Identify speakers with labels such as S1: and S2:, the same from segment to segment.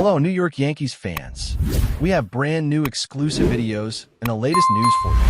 S1: Hello, New York Yankees fans. We have brand new exclusive videos and the latest news for you.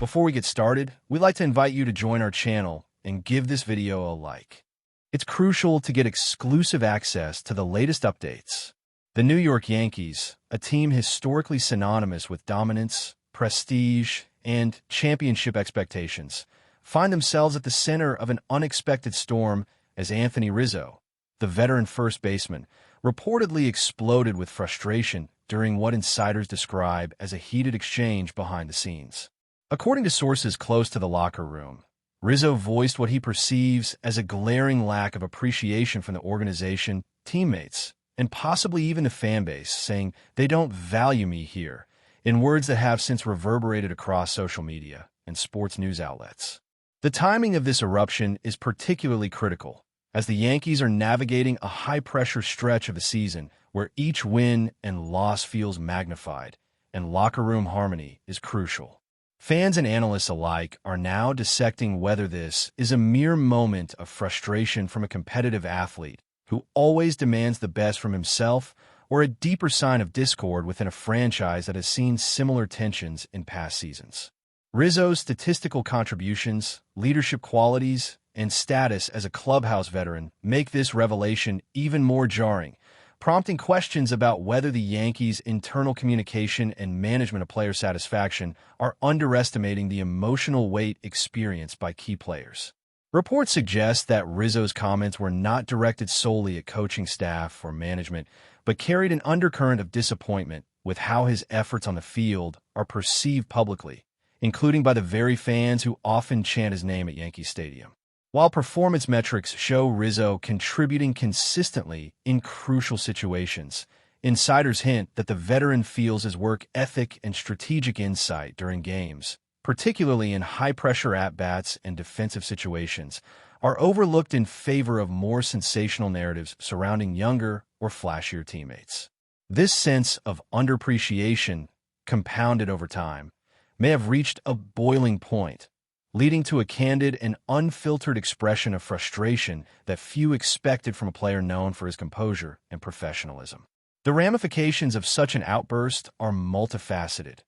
S1: Before we get started, we'd like to invite you to join our channel and give this video a like. It's crucial to get exclusive access to the latest updates. The New York Yankees, a team historically synonymous with dominance, prestige, and championship expectations, find themselves at the center of an unexpected storm as Anthony Rizzo, the veteran first baseman, reportedly exploded with frustration during what insiders describe as a heated exchange behind the scenes. According to sources close to the locker room, Rizzo voiced what he perceives as a glaring lack of appreciation from the organization, teammates, and possibly even the fan base, saying, "They don't value me here," in words that have since reverberated across social media and sports news outlets. The timing of this eruption is particularly critical, as the Yankees are navigating a high-pressure stretch of the season where each win and loss feels magnified, and locker room harmony is crucial. Fans and analysts alike are now dissecting whether this is a mere moment of frustration from a competitive athlete who always demands the best from himself, or a deeper sign of discord within a franchise that has seen similar tensions in past seasons. Rizzo's statistical contributions, leadership qualities, and status as a clubhouse veteran make this revelation even more jarring, prompting questions about whether the Yankees' internal communication and management of player satisfaction are underestimating the emotional weight experienced by key players. Reports suggest that Rizzo's comments were not directed solely at coaching staff or management, but carried an undercurrent of disappointment with how his efforts on the field are perceived publicly, including by the very fans who often chant his name at Yankee Stadium. While performance metrics show Rizzo contributing consistently in crucial situations, insiders hint that the veteran feels his work ethic and strategic insight during games, particularly in high-pressure at-bats and defensive situations, are overlooked in favor of more sensational narratives surrounding younger or flashier teammates. This sense of underappreciation, compounded over time, may have reached a boiling point, leading to a candid and unfiltered expression of frustration that few expected from a player known for his composure and professionalism. The ramifications of such an outburst are multifaceted.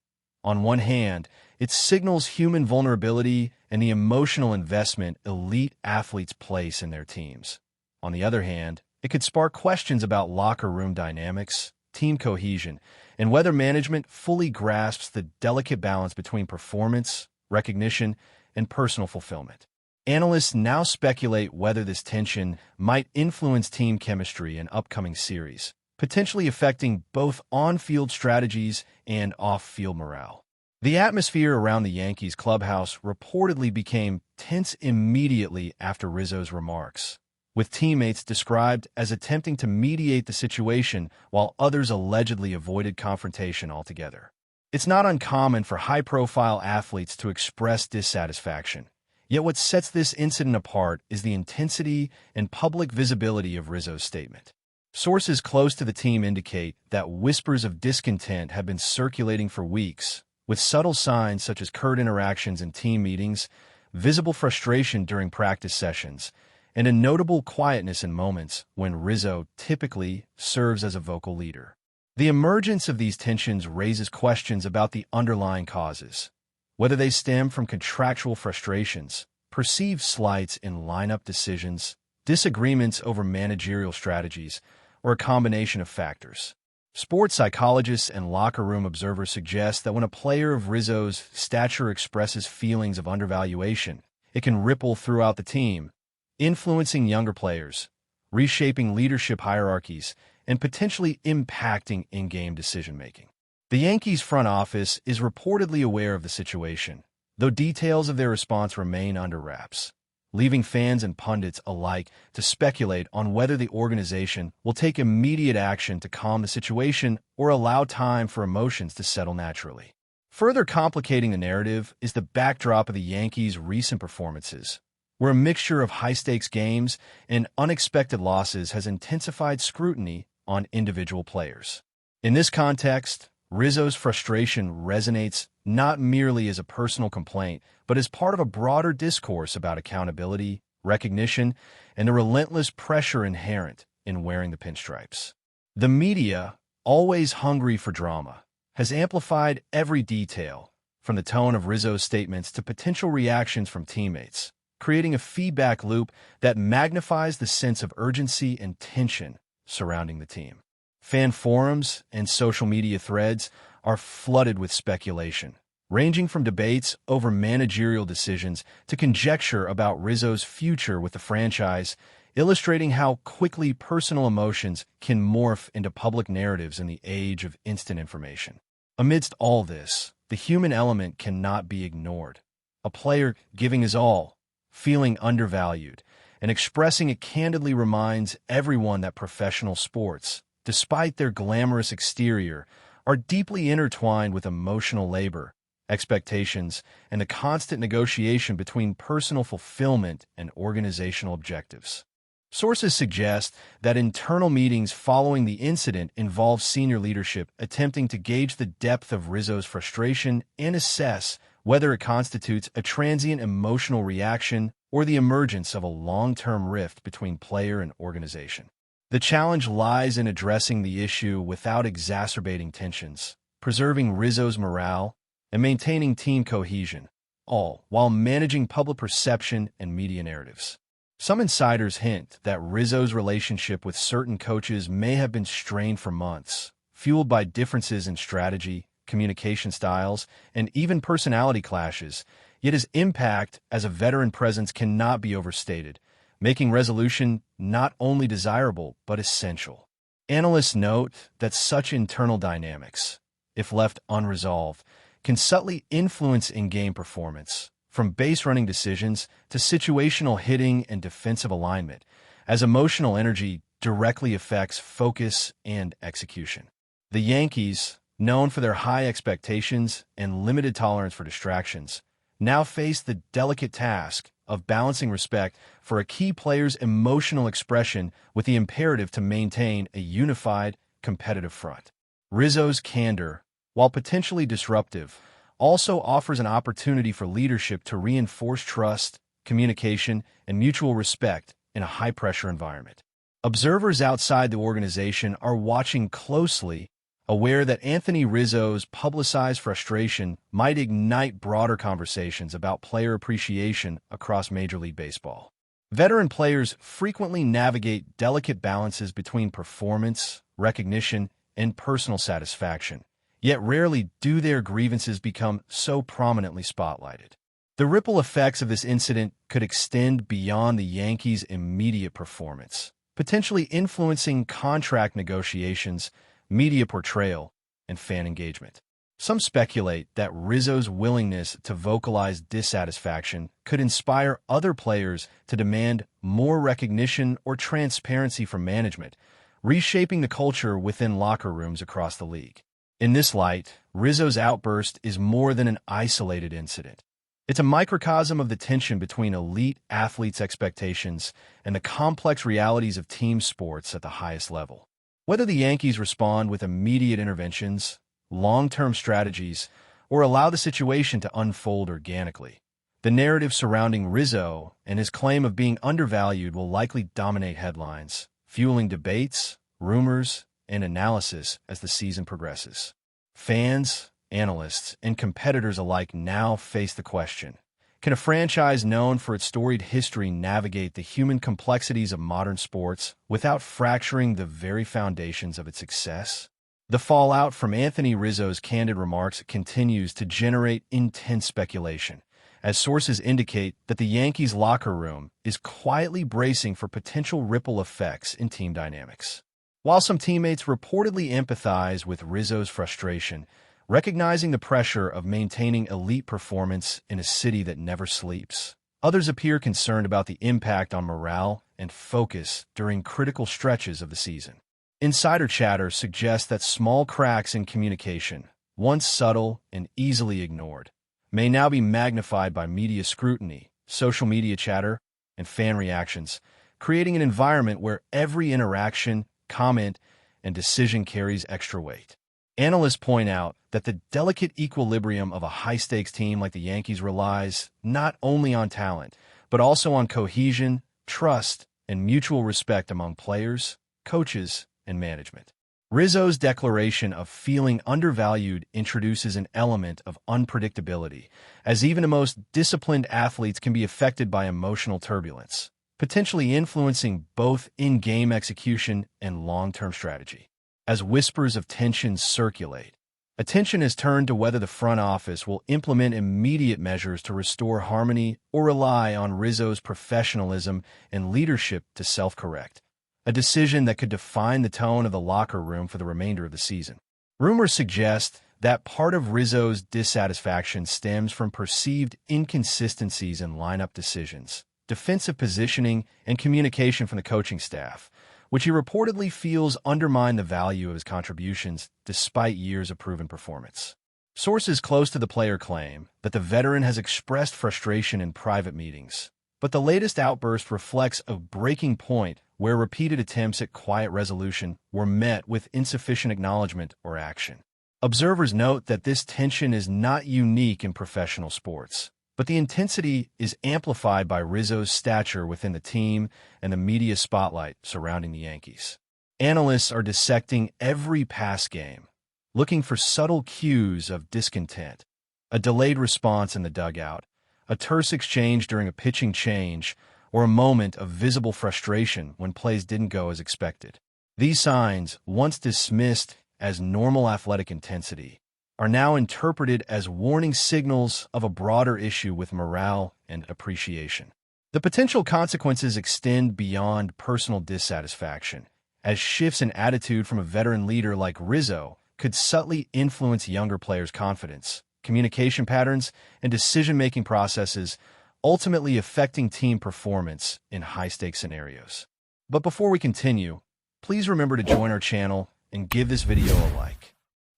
S1: On one hand, it signals human vulnerability and the emotional investment elite athletes place in their teams. On the other hand, it could spark questions about locker room dynamics, team cohesion, and whether management fully grasps the delicate balance between performance, recognition, and personal fulfillment. Analysts now speculate whether this tension might influence team chemistry in upcoming series, potentially affecting both on-field strategies and off-field morale. The atmosphere around the Yankees clubhouse reportedly became tense immediately after Rizzo's remarks, with teammates described as attempting to mediate the situation while others allegedly avoided confrontation altogether. It's not uncommon for high-profile athletes to express dissatisfaction, yet what sets this incident apart is the intensity and public visibility of Rizzo's statement. Sources close to the team indicate that whispers of discontent have been circulating for weeks, with subtle signs such as curt interactions in team meetings, visible frustration during practice sessions, and a notable quietness in moments when Rizzo typically serves as a vocal leader. The emergence of these tensions raises questions about the underlying causes, whether they stem from contractual frustrations, perceived slights in lineup decisions, disagreements over managerial strategies, or a combination of factors. Sports psychologists and locker room observers suggest that when a player of Rizzo's stature expresses feelings of undervaluation, it can ripple throughout the team, influencing younger players, reshaping leadership hierarchies, and potentially impacting in-game decision-making. The Yankees front office is reportedly aware of the situation, though details of their response remain under wraps, leaving fans and pundits alike to speculate on whether the organization will take immediate action to calm the situation or allow time for emotions to settle naturally. Further complicating the narrative is the backdrop of the Yankees' recent performances, where a mixture of high-stakes games and unexpected losses has intensified scrutiny on individual players. In this context, Rizzo's frustration resonates not merely as a personal complaint, but as part of a broader discourse about accountability, recognition, and the relentless pressure inherent in wearing the pinstripes. The media, always hungry for drama, has amplified every detail, from the tone of Rizzo's statements to potential reactions from teammates, creating a feedback loop that magnifies the sense of urgency and tension surrounding the team. Fan forums and social media threads are flooded with speculation, ranging from debates over managerial decisions to conjecture about Rizzo's future with the franchise, illustrating how quickly personal emotions can morph into public narratives in the age of instant information. Amidst all this, the human element cannot be ignored. A player giving his all, feeling undervalued, and expressing it candidly reminds everyone that professional sports, despite their glamorous exterior, are deeply intertwined with emotional labor, expectations, and the constant negotiation between personal fulfillment and organizational objectives. Sources suggest that internal meetings following the incident involve senior leadership attempting to gauge the depth of Rizzo's frustration and assess whether it constitutes a transient emotional reaction or the emergence of a long-term rift between player and organization. The challenge lies in addressing the issue without exacerbating tensions, preserving Rizzo's morale, and maintaining team cohesion, all while managing public perception and media narratives. Some insiders hint that Rizzo's relationship with certain coaches may have been strained for months, fueled by differences in strategy, communication styles, and even personality clashes, yet his impact as a veteran presence cannot be overstated, making resolution not only desirable but essential. Analysts note that such internal dynamics, if left unresolved, can subtly influence in-game performance, from base-running decisions to situational hitting and defensive alignment, as emotional energy directly affects focus and execution. The Yankees, known for their high expectations and limited tolerance for distractions, now face the delicate task of balancing respect for a key player's emotional expression with the imperative to maintain a unified, competitive front. Rizzo's candor, while potentially disruptive, also offers an opportunity for leadership to reinforce trust, communication, and mutual respect in a high-pressure environment. Observers outside the organization are watching closely, aware that Anthony Rizzo's publicized frustration might ignite broader conversations about player appreciation across Major League Baseball. Veteran players frequently navigate delicate balances between performance, recognition, and personal satisfaction, yet rarely do their grievances become so prominently spotlighted. The ripple effects of this incident could extend beyond the Yankees' immediate performance, potentially influencing contract negotiations, media portrayal, and fan engagement. Some speculate that Rizzo's willingness to vocalize dissatisfaction could inspire other players to demand more recognition or transparency from management, reshaping the culture within locker rooms across the league. In this light, Rizzo's outburst is more than an isolated incident. It's a microcosm of the tension between elite athletes' expectations and the complex realities of team sports at the highest level. Whether the Yankees respond with immediate interventions, long-term strategies, or allow the situation to unfold organically, the narrative surrounding Rizzo and his claim of being undervalued will likely dominate headlines, fueling debates, rumors, and analysis as the season progresses. Fans, analysts, and competitors alike now face the question: can a franchise known for its storied history navigate the human complexities of modern sports without fracturing the very foundations of its success? The fallout from Anthony Rizzo's candid remarks continues to generate intense speculation, as sources indicate that the Yankees' locker room is quietly bracing for potential ripple effects in team dynamics. While some teammates reportedly empathize with Rizzo's frustration, recognizing the pressure of maintaining elite performance in a city that never sleeps, others appear concerned about the impact on morale and focus during critical stretches of the season. Insider chatter suggests that small cracks in communication, once subtle and easily ignored, may now be magnified by media scrutiny, social media chatter, and fan reactions, creating an environment where every interaction, comment, and decision carries extra weight. Analysts point out that the delicate equilibrium of a high-stakes team like the Yankees relies not only on talent, but also on cohesion, trust, and mutual respect among players, coaches, and management. Rizzo's declaration of feeling undervalued introduces an element of unpredictability, as even the most disciplined athletes can be affected by emotional turbulence, potentially influencing both in-game execution and long-term strategy. As whispers of tension circulate, attention is turned to whether the front office will implement immediate measures to restore harmony or rely on Rizzo's professionalism and leadership to self-correct, a decision that could define the tone of the locker room for the remainder of the season. Rumors suggest that part of Rizzo's dissatisfaction stems from perceived inconsistencies in lineup decisions, defensive positioning, and communication from the coaching staff, which he reportedly feels undermine the value of his contributions despite years of proven performance. Sources close to the player claim that the veteran has expressed frustration in private meetings, but the latest outburst reflects a breaking point where repeated attempts at quiet resolution were met with insufficient acknowledgement or action. Observers note that this tension is not unique in professional sports, but the intensity is amplified by Rizzo's stature within the team and the media spotlight surrounding the Yankees. Analysts are dissecting every past game, looking for subtle cues of discontent, a delayed response in the dugout, a terse exchange during a pitching change, or a moment of visible frustration when plays didn't go as expected. These signs, once dismissed as normal athletic intensity, are now interpreted as warning signals of a broader issue with morale and appreciation. The potential consequences extend beyond personal dissatisfaction, as shifts in attitude from a veteran leader like Rizzo could subtly influence younger players' confidence, communication patterns, and decision-making processes, ultimately affecting team performance in high-stakes scenarios. But before we continue, please remember to join our channel and give this video a like.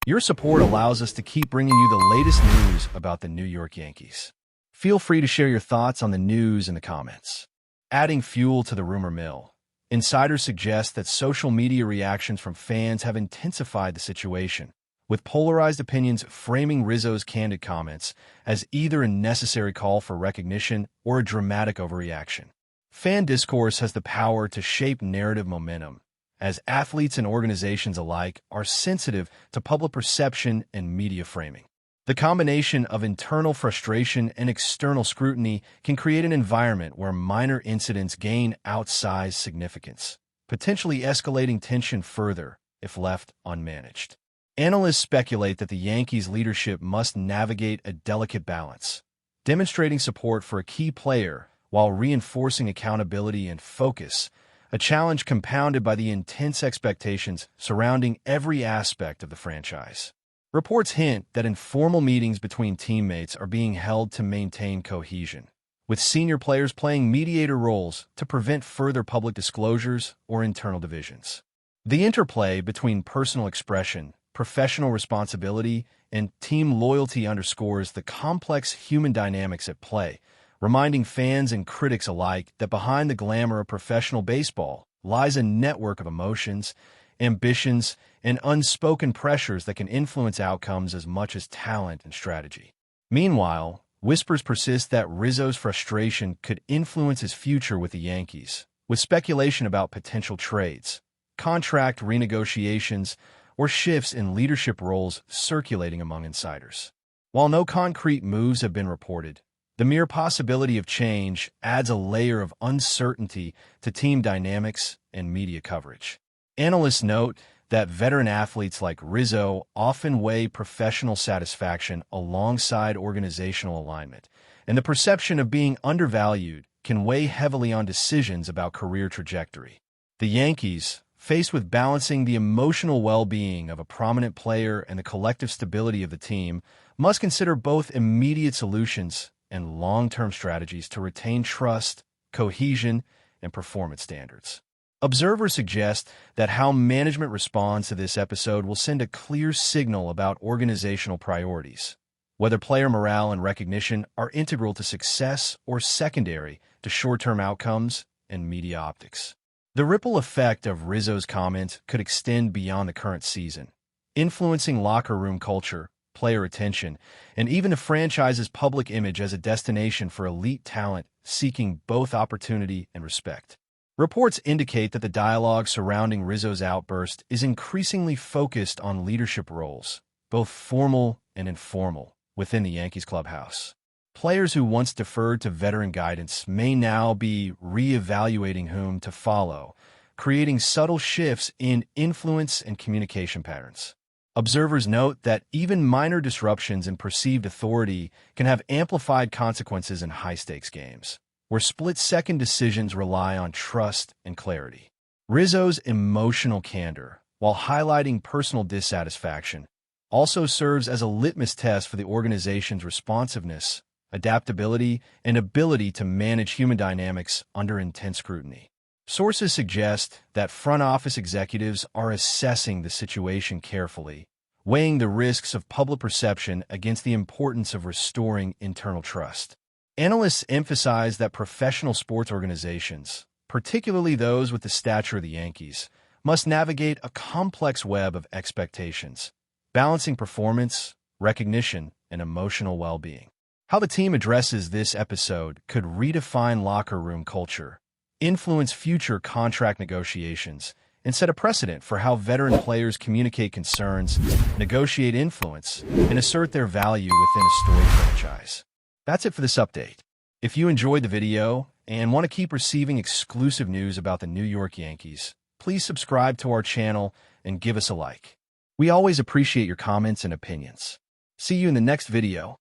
S1: Your support allows us to keep bringing you the latest news about the New York Yankees. Feel free to share your thoughts on the news in the comments. Adding fuel to the rumor mill, insiders suggest that social media reactions from fans have intensified the situation, with polarized opinions framing Rizzo's candid comments as either a necessary call for recognition or a dramatic overreaction. Fan discourse has the power to shape narrative momentum, as athletes and organizations alike are sensitive to public perception and media framing. The combination of internal frustration and external scrutiny can create an environment where minor incidents gain outsized significance, potentially escalating tension further if left unmanaged. Analysts speculate that the Yankees' leadership must navigate a delicate balance, demonstrating support for a key player while reinforcing accountability and focus, a challenge compounded by the intense expectations surrounding every aspect of the franchise. Reports hint that informal meetings between teammates are being held to maintain cohesion, with senior players playing mediator roles to prevent further public disclosures or internal divisions. The interplay between personal expression, professional responsibility, and team loyalty underscores the complex human dynamics at play, reminding fans and critics alike that behind the glamour of professional baseball lies a network of emotions, ambitions, and unspoken pressures that can influence outcomes as much as talent and strategy. Meanwhile, whispers persist that Rizzo's frustration could influence his future with the Yankees, with speculation about potential trades, contract renegotiations, or shifts in leadership roles circulating among insiders. While no concrete moves have been reported, the mere possibility of change adds a layer of uncertainty to team dynamics and media coverage. Analysts note that veteran athletes like Rizzo often weigh professional satisfaction alongside organizational alignment, and the perception of being undervalued can weigh heavily on decisions about career trajectory. The Yankees, faced with balancing the emotional well-being of a prominent player and the collective stability of the team, must consider both immediate solutions and long-term strategies to retain trust, cohesion, and performance standards. Observers suggest that how management responds to this episode will send a clear signal about organizational priorities, whether player morale and recognition are integral to success or secondary to short-term outcomes and media optics. The ripple effect of Rizzo's comments could extend beyond the current season, influencing locker room culture, player attention, and even the franchise's public image as a destination for elite talent seeking both opportunity and respect. Reports indicate that the dialogue surrounding Rizzo's outburst is increasingly focused on leadership roles, both formal and informal, within the Yankees clubhouse. Players who once deferred to veteran guidance may now be re-evaluating whom to follow, creating subtle shifts in influence and communication patterns. Observers note that even minor disruptions in perceived authority can have amplified consequences in high-stakes games, where split-second decisions rely on trust and clarity. Rizzo's emotional candor, while highlighting personal dissatisfaction, also serves as a litmus test for the organization's responsiveness, adaptability, and ability to manage human dynamics under intense scrutiny. Sources suggest that front office executives are assessing the situation carefully, weighing the risks of public perception against the importance of restoring internal trust. Analysts emphasize that professional sports organizations, particularly those with the stature of the Yankees, must navigate a complex web of expectations, balancing performance, recognition, and emotional well-being. How the team addresses this episode could redefine locker room culture, influence future contract negotiations, and set a precedent for how veteran players communicate concerns, negotiate influence, and assert their value within a storied franchise. That's it for this update. If you enjoyed the video and want to keep receiving exclusive news about the New York Yankees, please subscribe to our channel and give us a like. We always appreciate your comments and opinions. See you in the next video.